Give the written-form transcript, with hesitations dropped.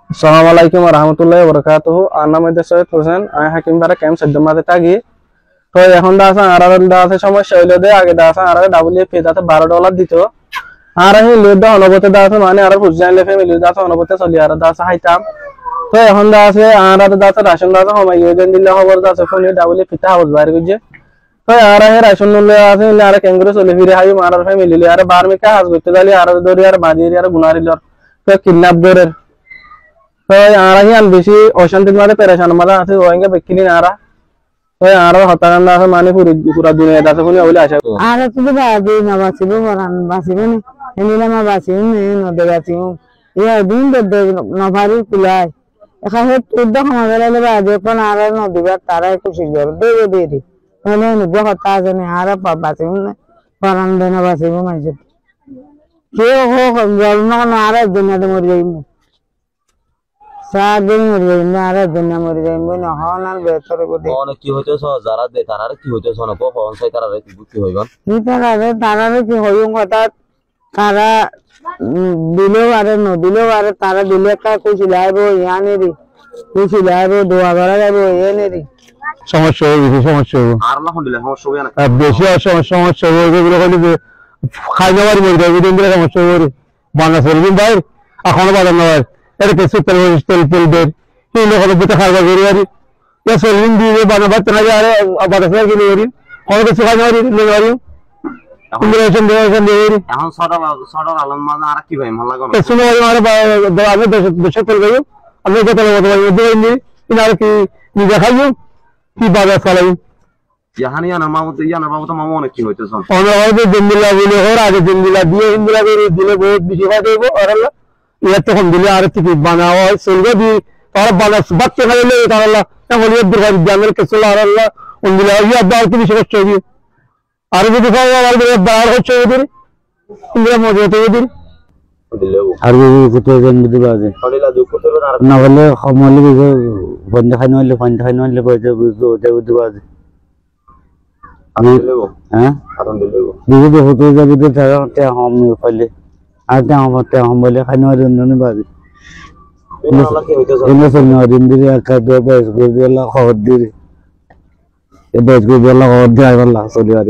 Assalamualaikum warahmatullahi wabarakatuh. Ana mede Soyed Hosen, আমি হাকিম পাড়া camp সদ্যমাতে থাকি। তো এখন দাসা আর দাসে সমস্যা হইলো দে আগে দাসা আর ডাবলএফ দাসে $12 দিত। আর আমি লেদ অনবতে দাসে মানে আর হুজাইলে ফ্যামিলি দাসে অনবতে চলি আর দাসে হাইতাম। তো এখন দাসে আর দাসে রাশন দাসে সময় ইয়েন দিলে খবর দাসে ফোনে ডাবলএফ তা হাউস বাইরে গজে। তো আর রাশন নলে আছে আর ক্যাঙ্গুরে চলে ফিরে হাই মারার ফ্যামিলি আর বারমিকা হাজ করতে দালি আর দরি আর বাজি আর গুনারিলর তো কিডন্যাপ দরের তো আরাহিয়ান বেশি অশান্তির মাঝে পেরেশান মাঝে আছে ওইঙ্গে বেকিনি নারা তো আরো হতাকান্দ আছে মানে পুরা দুনিয়া দাসে কোনি ওইলে আশা আর তুই বাজি না বাঁচিব মরান বাঁচিব নি এনিলে মা বাঁচিব নি নদে বাঁচিব ইয়া দিন দে নভারি কুলাই এখা হে উদ্দ সমাজলে বাজে কোন আর নদীবা তারা খুশি গর দে দে দে মানে নিব হতা জানে আর বাঁচিব নি মরান দে না বাঁচিব মাইছে কে হো জল না আর দুনিয়াতে মরি যাইব সারাদিন মরি যাইব আর দুনিয়া মরি যাইব না হন আর বেতরে বদে অনেক কি হইতেছ যারা দে তারারে কি হইতেছ না কোন সাই তারারে কি বুঝতে হইবা নি তারারে কি হইম কথা তারা দিলেও আর নদিলেও আর তারা দিলে কা কিছু লাইব ইয়ানেরি কিছু লাইব দোয়া করা যাবে ইয়ানেরি সমস্যা হবে সমস্যা হবে আর আলহামদুলিল্লাহ সমস্যা হবে না বেশি সমস্যা হবে এগুলো হলে যে খাই যাওয়ার মধ্যে দুদিন ধরে সমস্যা হবে বাংলা সরদিন ভাই এখনো বাজার না ভাই এটা কিছু তেল বের এই লোক বুঝতে খাওয়া করি আর এ সরদিন দিয়ে বানাবার না যারে বাতাস গেলে করি কোনো কিছু খাই যাওয়ার লেগারি এখন সডর আলম মানে আর কি ভাই ভালো লাগে শুনে আমি দেশে তেল গাই আমি যেতে আর কি নিজে খাইও কি বাজার চালাই ইয়াহানি ইয়ানা মামু তো মামু অনেক কি হইতেছ আমরা হয়তো দিনগুলা বলে ওর আগে দিনগুলা দিয়ে হিন্দুলা করে দিলে বহুত বেশি খাই দেবো আর এর তখন দিলে আর কি বানাওয়া হয় চলবে দিয়ে তারা বানা বাচ্চা খাইলে তারা এমন দোকান জামের কেসে আর আল্লাহ অন্যগুলা ইয়ার দাও কি বেশি কষ্ট হবে আর যদি খাওয়া আর বার হচ্ছে ওদের ইন্দিরা মজা হতে ওদের আর কোথায় দিতে পারবে না হলে সমলে বন্ধ খাই নইলে পয়সা বুঝতে পারবে আমি হ্যাঁ দিদি হতে যাবি তো তে হম পাইলে আর তে হম বলে খাই নয় দিন বাজে দিন দিলে একা বেশ করে খবর দিয়ে বেশ করে খবর দিয়ে আইবার চলি আর